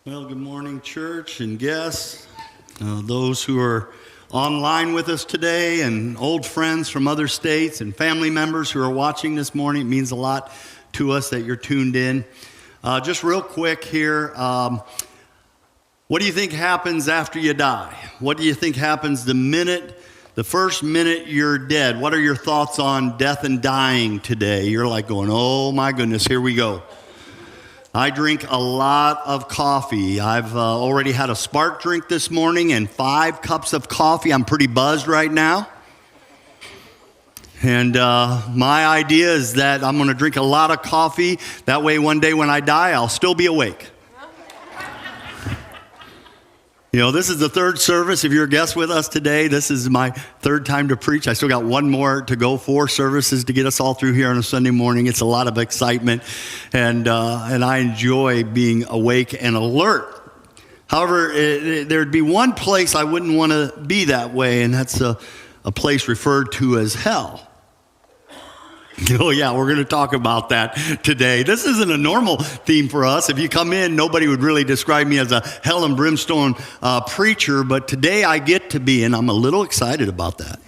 Well, good morning, church and guests, those who are online with us today, and old friends from other states and family members who are watching this morning. It means a lot to us that you're tuned in. Just real quick here, what do you think happens after you die? What do you think happens the first minute you're dead? What are your thoughts on death and dying today? You're like going, oh my goodness, here we go. I drink a lot of coffee. I've already had a spark drink this morning and 5 cups of coffee. I'm pretty buzzed right now. And my idea is that I'm going to drink a lot of coffee. That way one day when I die, I'll still be awake. You know, this is the third service. If you're a guest with us today, this is my third time to preach. I still got one more to go, 4 services to get us all through here on a Sunday morning. It's a lot of excitement, and I enjoy being awake and alert. However, there'd be one place I wouldn't want to be that way, and that's a place referred to as hell. Oh yeah, we're going to talk about that today. This isn't a normal theme for us. If you come in, nobody would really describe me as a hell and brimstone preacher, but today I get to be, and I'm a little excited about that.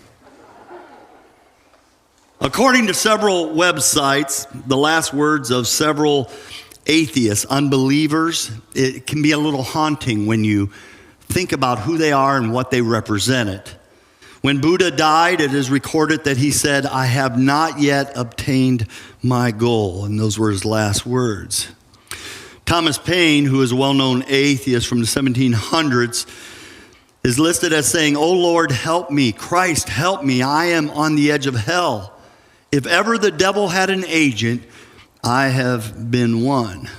According to several websites, the last words of several atheists, unbelievers, it can be a little haunting when you think about who they are and what they represented. When Buddha died, it is recorded that he said, "I have not yet obtained my goal." And those were his last words. Thomas Paine, who is a well-known atheist from the 1700s, is listed as saying, "O Lord, help me. Christ, help me. I am on the edge of hell. If ever the devil had an agent, I have been one."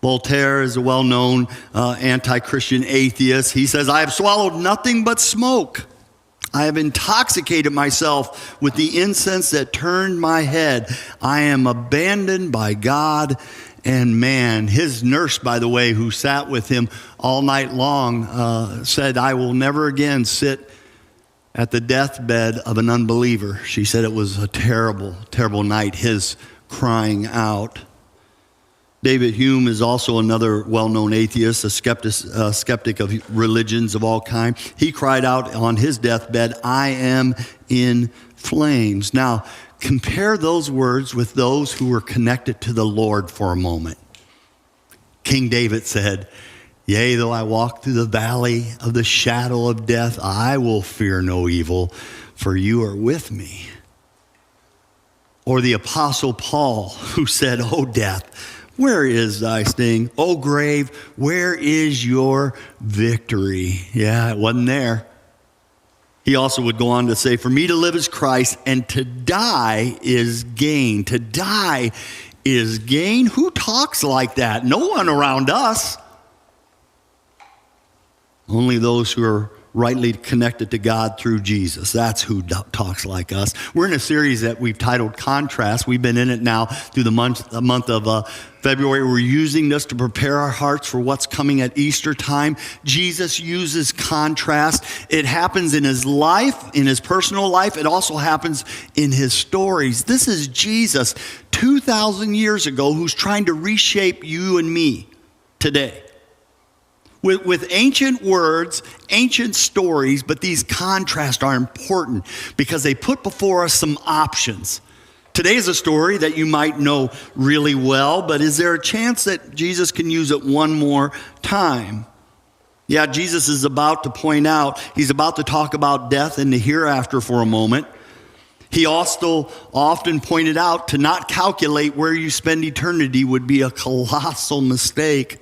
Voltaire is a well-known anti-Christian atheist. He says, "I have swallowed nothing but smoke. I have intoxicated myself with the incense that turned my head. I am abandoned by God and man." His nurse, by the way, who sat with him all night long, said, "I will never again sit at the deathbed of an unbeliever." She said it was a terrible, terrible night, his crying out. David Hume is also another well-known atheist, a skeptic of religions of all kinds. He cried out on his deathbed, "I am in flames." Now, compare those words with those who were connected to the Lord for a moment. King David said, "Yea, though I walk through the valley of the shadow of death, I will fear no evil, for you are with me." Or the Apostle Paul, who said, "O death, where is thy sting? O grave, where is your victory?" Yeah, it wasn't there. He also would go on to say, "For me to live is Christ, and to die is gain." To die is gain? Who talks like that? No one around us. Only those who are rightly connected to God through Jesus. That's who talks like us. We're in a series that we've titled Contrast. We've been in it now through the month of February. We're using this to prepare our hearts for what's coming at Easter time. Jesus uses contrast. It happens in his life, in his personal life. It also happens in his stories. This is Jesus 2,000 years ago who's trying to reshape you and me today. With ancient words, ancient stories, but these contrasts are important because they put before us some options. Today is a story that you might know really well, but is there a chance that Jesus can use it one more time? Yeah, Jesus is about to point out, he's about to talk about death and the hereafter for a moment. He also often pointed out to not calculate where you spend eternity would be a colossal mistake.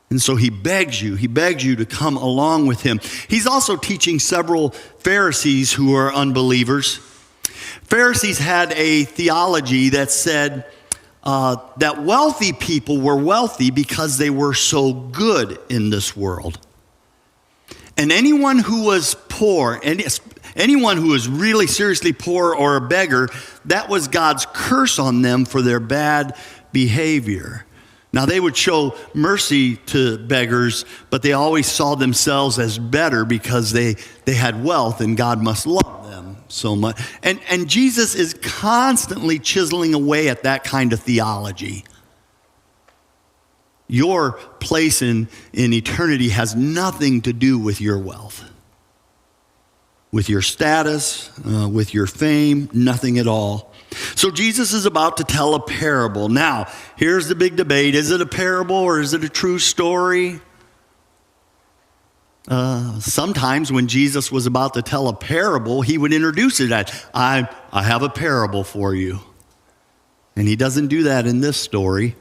And so he begs you to come along with him. He's also teaching several Pharisees who are unbelievers. Pharisees had a theology that said that wealthy people were wealthy because they were so good in this world. And anyone who was poor, anyone who was really seriously poor or a beggar, that was God's curse on them for their bad behavior. Now, they would show mercy to beggars, but they always saw themselves as better because they had wealth and God must love them so much. And Jesus is constantly chiseling away at that kind of theology. Your place in eternity has nothing to do with your wealth, with your status, with your fame, nothing at all. So Jesus is about to tell a parable. Now, here's the big debate. Is it a parable or is it a true story? Sometimes when Jesus was about to tell a parable, he would introduce it as, I have a parable for you. And he doesn't do that in this story.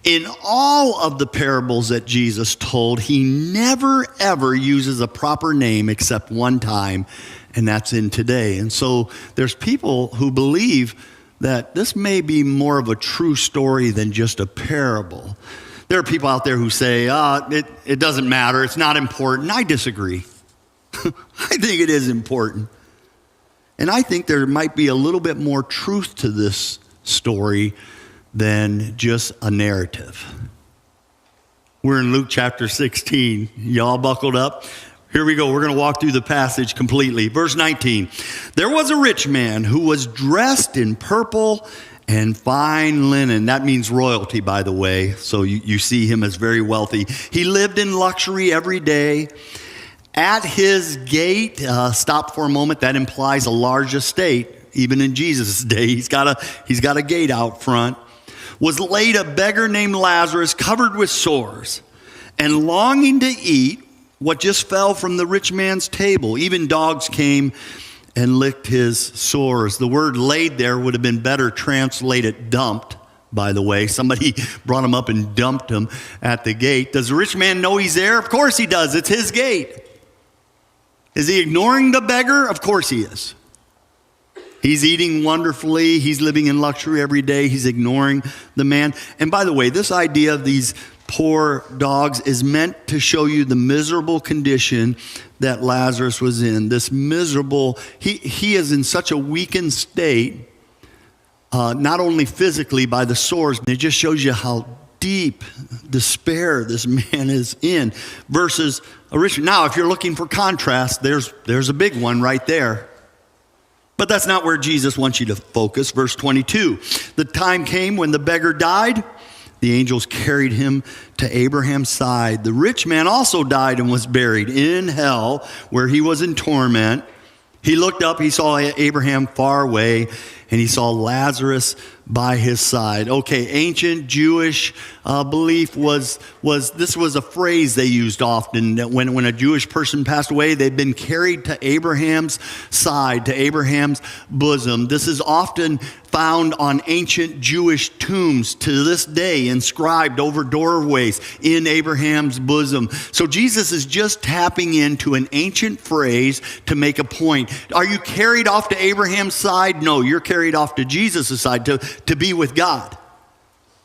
In all of the parables that Jesus told, he never, ever uses a proper name except one time, and that's in today. And so there's people who believe that this may be more of a true story than just a parable. There are people out there who say, it doesn't matter, it's not important. I disagree. I think it is important. And I think there might be a little bit more truth to this story than just a narrative. We're in Luke chapter 16. Y'all buckled up? Here we go. We're going to walk through the passage completely. Verse 19. There was a rich man who was dressed in purple and fine linen. That means royalty, by the way. So you see him as very wealthy. He lived in luxury every day. At his gate, stop for a moment. That implies a large estate. Even in Jesus' day, he's got a gate out front. Was laid a beggar named Lazarus, covered with sores, and longing to eat what just fell from the rich man's table. Even dogs came and licked his sores. The word laid there would have been better translated dumped, by the way. Somebody brought him up and dumped him at the gate. Does the rich man know he's there? Of course he does. It's his gate. Is he ignoring the beggar? Of course he is. He's eating wonderfully. He's living in luxury every day. He's ignoring the man. And by the way, this idea of these poor dogs is meant to show you the miserable condition that Lazarus was in. This miserable, he is in such a weakened state, not only physically by the sores, but it just shows you how deep despair this man is in versus a rich man. Now, if you're looking for contrast, there's a big one right there. But that's not where Jesus wants you to focus. Verse 22, the time came when the beggar died. The angels carried him to Abraham's side. The rich man also died and was buried in hell, where he was in torment. He looked up, he saw Abraham far away, and he saw Lazarus by his side. Okay, ancient Jewish belief was this was a phrase they used often, that when a Jewish person passed away, they'd been carried to Abraham's side, to Abraham's bosom. This is often found on ancient Jewish tombs to this day, inscribed over doorways in Abraham's bosom. So Jesus is just tapping into an ancient phrase to make a point. Are you carried off to Abraham's side? No, you're carried off to Jesus' side to be with God.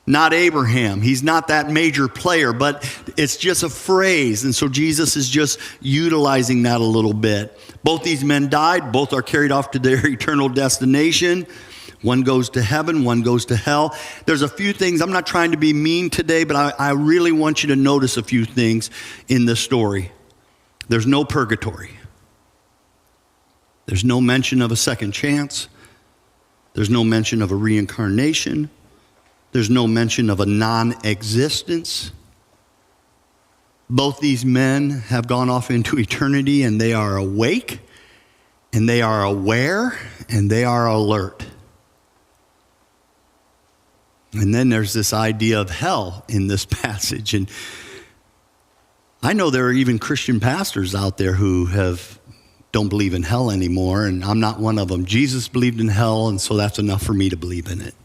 Not Abraham. He's not that major player, but it's just a phrase. And so Jesus is just utilizing that a little bit. Both these men died. Both are carried off to their eternal destination. One goes to heaven, one goes to hell. There's a few things. I'm not trying to be mean today, but I really want you to notice a few things in this story. There's no purgatory. There's no mention of a second chance. There's no mention of a reincarnation. There's no mention of a non-existence. Both these men have gone off into eternity, and they are awake, and they are aware, and they are alert. And then there's this idea of hell in this passage. And I know there are even Christian pastors out there who don't believe in hell anymore, and I'm not one of them. Jesus believed in hell, and so that's enough for me to believe in it.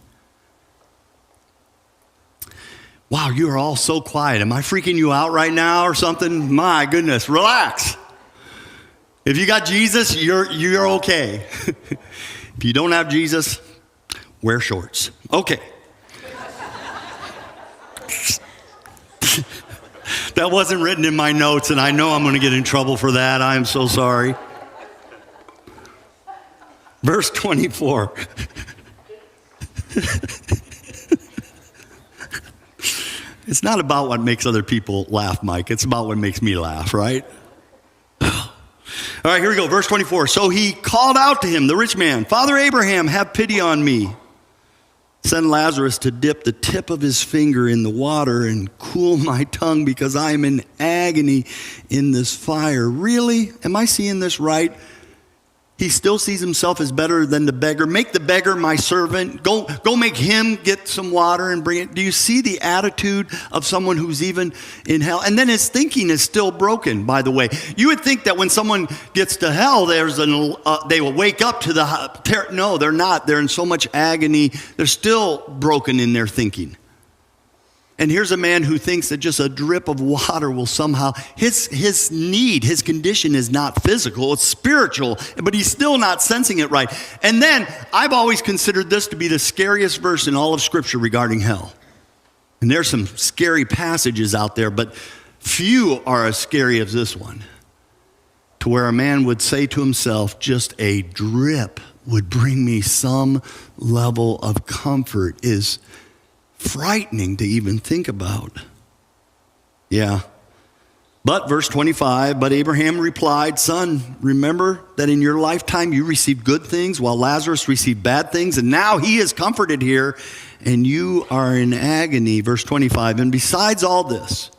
Wow, you are all so quiet. Am I freaking you out right now or something? My goodness, relax. If you got Jesus, you're okay. If you don't have Jesus, wear shorts. Okay. That wasn't written in my notes, and I know I'm going to get in trouble for that. I am so sorry. Verse 24. It's not about what makes other people laugh, Mike. It's about what makes me laugh, right? All right, here we go. Verse 24. So he called out to him, the rich man, Father Abraham, have pity on me. Send Lazarus to dip the tip of his finger in the water and cool my tongue because I am in agony in this fire. Really? Am I seeing this right? He still sees himself as better than the beggar. Make the beggar my servant. Go make him get some water and bring it. Do you see the attitude of someone who's even in hell? And then his thinking is still broken, by the way. You would think that when someone gets to hell, they will wake up to the... No, they're not. They're in so much agony. They're still broken in their thinking. And here's a man who thinks that just a drip of water will somehow, his need, his condition is not physical, it's spiritual, but he's still not sensing it right. And then I've always considered this to be the scariest verse in all of Scripture regarding hell. And there's some scary passages out there, but few are as scary as this one. To where a man would say to himself, just a drip would bring me some level of comfort is frightening to even think about. Yeah. But verse 25, but Abraham replied, son, remember that in your lifetime you received good things while Lazarus received bad things, and now he is comforted here and you are in agony. Verse 25, and besides all this,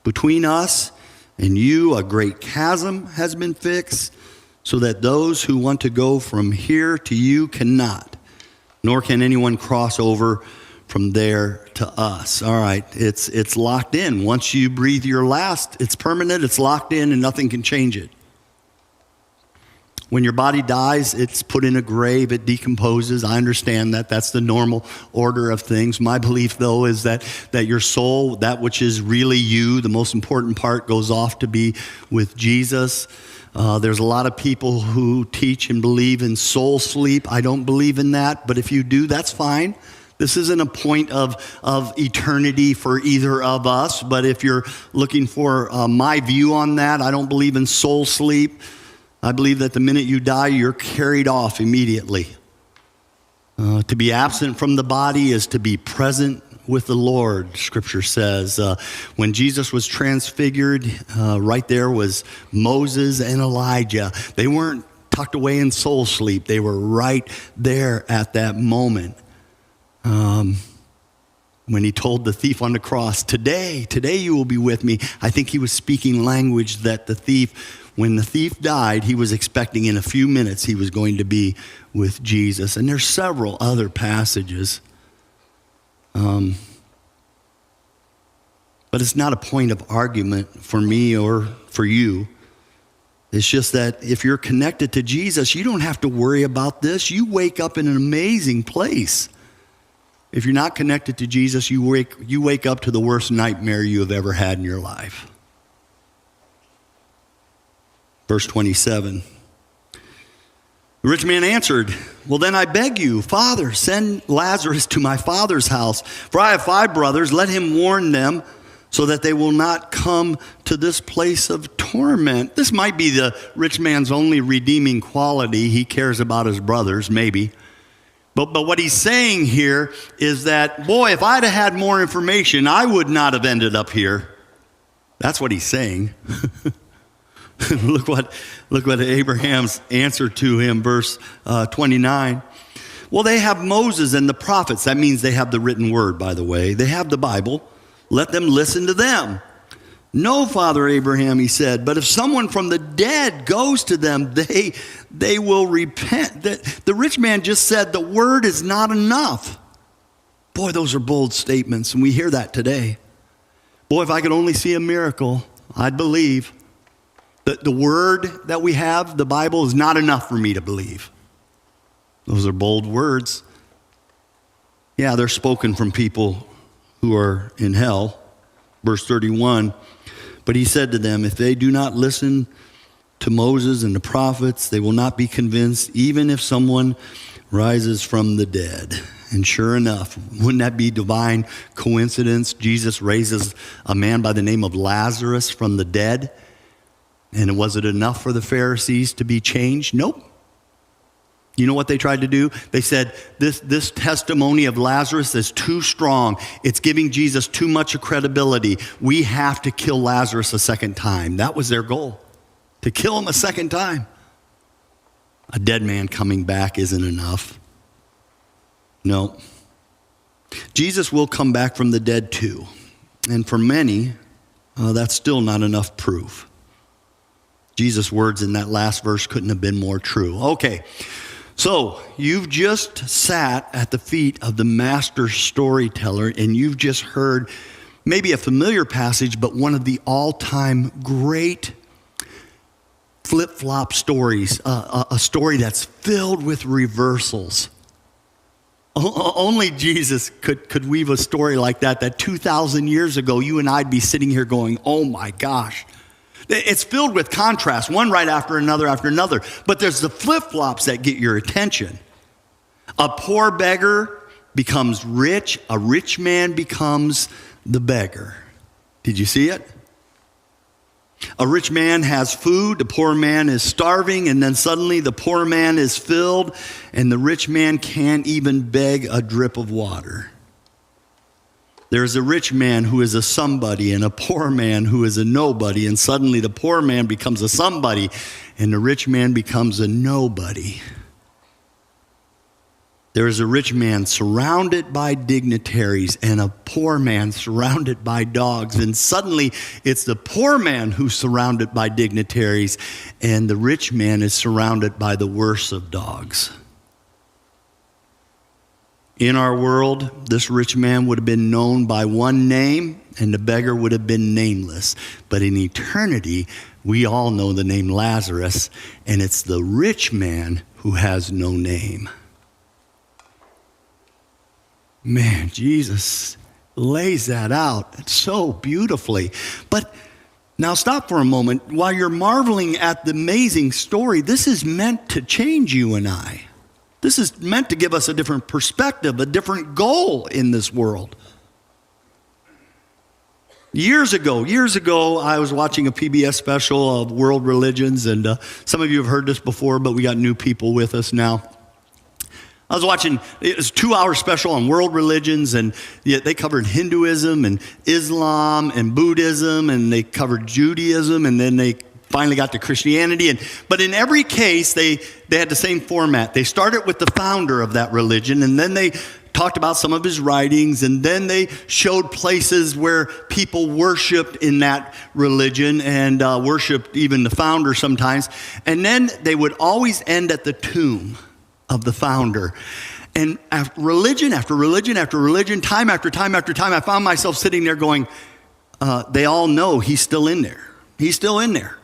between us and you a great chasm has been fixed, so that those who want to go from here to you cannot, nor can anyone cross over from there to us. All right, it's locked in. Once you breathe your last, it's permanent, it's locked in, and nothing can change it. When your body dies, it's put in a grave, it decomposes. I understand that. That's the normal order of things. My belief, though, is that your soul, that which is really you, the most important part, goes off to be with Jesus. There's a lot of people who teach and believe in soul sleep. I don't believe in that, but if you do, that's fine. This isn't a point of eternity for either of us, but if you're looking for my view on that, I don't believe in soul sleep. I believe that the minute you die, you're carried off immediately. To be absent from the body is to be present with the Lord, Scripture says. When Jesus was transfigured, right there was Moses and Elijah. They weren't tucked away in soul sleep. They were right there at that moment. When he told the thief on the cross, today you will be with me. I think he was speaking language that when the thief died, he was expecting in a few minutes he was going to be with Jesus. And there's several other passages. But it's not a point of argument for me or for you. It's just that if you're connected to Jesus, you don't have to worry about this. You wake up in an amazing place. If you're not connected to Jesus, you wake up to the worst nightmare you have ever had in your life. Verse 27. The rich man answered, well, then I beg you, Father, send Lazarus to my father's house, for I have 5 brothers. Let him warn them so that they will not come to this place of torment. This might be the rich man's only redeeming quality. He cares about his brothers, maybe. But what he's saying here is that, boy, if I'd have had more information, I would not have ended up here. That's what he's saying. Look what Abraham's answer to him, verse 29. Well, they have Moses and the prophets. That means they have the written word, by the way. They have the Bible. Let them listen to them. No, Father Abraham, he said, but if someone from the dead goes to them, they will repent. The rich man just said the word is not enough. Boy, those are bold statements, and we hear that today. Boy, if I could only see a miracle, I'd believe. The word that we have, the Bible, is not enough for me to believe. Those are bold words. Yeah, they're spoken from people who are in hell. Verse 31, but he said to them, if they do not listen to Moses and the prophets, they will not be convinced, even if someone rises from the dead. And sure enough, wouldn't that be divine coincidence? Jesus raises a man by the name of Lazarus from the dead. And was it enough for the Pharisees to be changed? Nope. You know what they tried to do? They said, this testimony of Lazarus is too strong. It's giving Jesus too much credibility. We have to kill Lazarus a second time. That was their goal, to kill him a second time. A dead man coming back isn't enough. No. Jesus will come back from the dead too. And for many, that's still not enough proof. Jesus' words in that last verse couldn't have been more true. Okay, so you've just sat at the feet of the master storyteller and you've just heard maybe a familiar passage, but one of the all-time great flip-flop stories, a story that's filled with reversals. Only Jesus could weave a story like that 2,000 years ago, you and I'd be sitting here going, oh my gosh. It's filled with contrast, one right after another. But there's the flip-flops that get your attention. A poor beggar becomes rich. A rich man becomes the beggar. Did you see it? A rich man has food, the poor man is starving, and then suddenly the poor man is filled, and the rich man can't even beg a drip of water. There's a rich man who is a somebody and a poor man who is a nobody, and suddenly the poor man becomes a somebody, and the rich man becomes a nobody. There is a rich man surrounded by dignitaries and a poor man surrounded by dogs. And suddenly it's the poor man who's surrounded by dignitaries and the rich man is surrounded by the worst of dogs. In our world, this rich man would have been known by one name and the beggar would have been nameless. But in eternity, we all know the name Lazarus, and it's the rich man who has no name. Man, Jesus lays that out so beautifully. But now stop for a moment. While you're marveling at the amazing story, this is meant to change you and I. This is meant to give us a different perspective, a different goal in this world. Years ago, I was watching a PBS special of world religions, and some of you have heard this before, but we got new people with us now. I was watching, it was a 2-hour special on world religions, and they covered Hinduism and Islam and Buddhism, and they covered Judaism, and then they finally got to Christianity. But in every case, they had the same format. They started with the founder of that religion, and then they talked about some of his writings, and then they showed places where people worshiped in that religion and worshiped even the founder sometimes. And then they would always end at the tomb of the founder. And after religion after religion after religion, time after time after time, I found myself sitting there going, they all know he's still in there. He's still in there.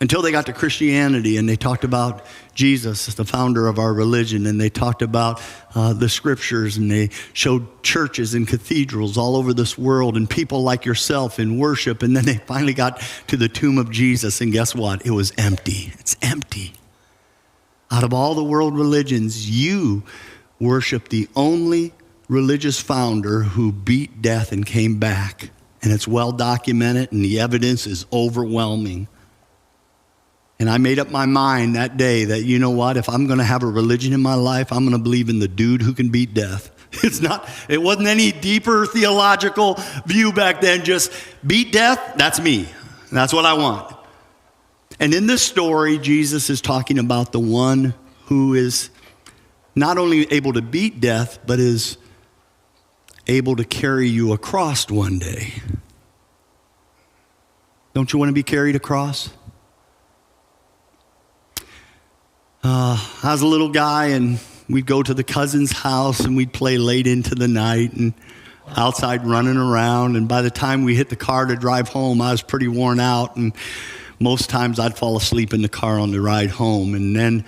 Until they got to Christianity and they talked about Jesus as the founder of our religion, and they talked about the scriptures, and they showed churches and cathedrals all over this world and people like yourself in worship, and then they finally got to the tomb of Jesus, and guess what? It was empty. It's empty. Out of all the world religions, you worship the only religious founder who beat death and came back. And it's well documented, and the evidence is overwhelming. And I made up my mind that day that, you know what, if I'm going to have a religion in my life, I'm going to believe in the dude who can beat death. It wasn't any deeper theological view back then, just beat death, that's me. That's what I want. And in this story, Jesus is talking about the one who is not only able to beat death, but is able to carry you across one day. Don't you want to be carried across? I was a little guy, and we'd go to the cousin's house, and we'd play late into the night, and outside running around. And by the time we hit the car to drive home, I was pretty worn out, and most times I'd fall asleep in the car on the ride home. And then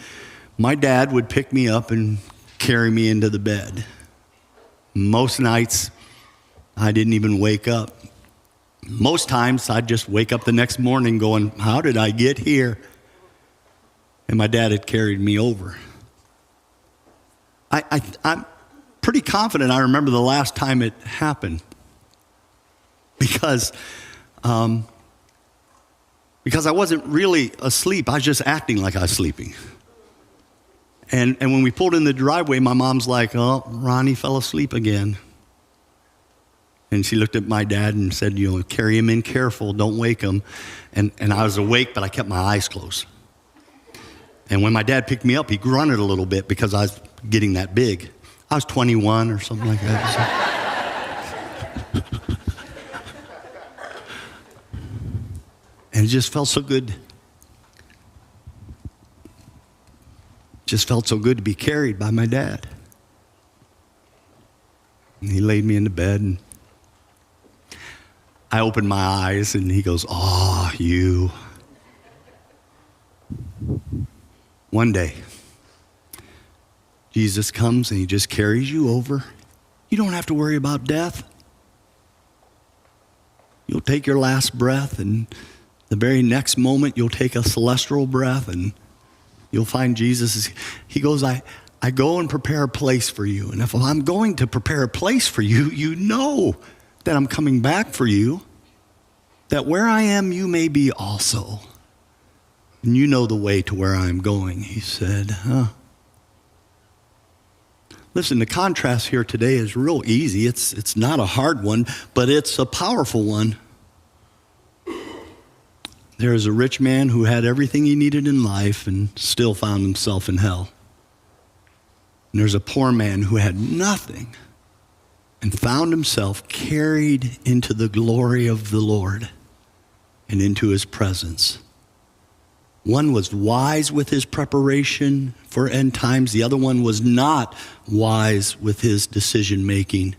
my dad would pick me up and carry me into the bed. Most nights, I didn't even wake up. Most times, I'd just wake up the next morning going, how did I get here? And my dad had carried me over. I'm pretty confident I remember the last time it happened. Because I wasn't really asleep. I was just acting like I was sleeping. And when we pulled in the driveway, my mom's like, oh, Ronnie fell asleep again. And she looked at my dad and said, carry him in careful, don't wake him. And I was awake, but I kept my eyes closed. And when my dad picked me up, he grunted a little bit because I was getting that big. I was 21 or something like that. And it just felt so good. Just felt so good to be carried by my dad. And he laid me in the bed, and I opened my eyes, and he goes, "Oh, you." One day, Jesus comes and he just carries you over. You don't have to worry about death. You'll take your last breath, and the very next moment you'll take a celestial breath, and you'll find Jesus. He goes, I go and prepare a place for you. And if I'm going to prepare a place for you, you know that I'm coming back for you, that where I am, you may be also. And you know the way to where I'm going, he said. Listen, the contrast here today is real easy. It's not a hard one, but it's a powerful one. There is a rich man who had everything he needed in life and still found himself in hell. And there's a poor man who had nothing and found himself carried into the glory of the Lord and into his presence. One was wise with his preparation for end times. The other one was not wise with his decision making.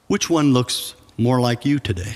Which one looks more like you today?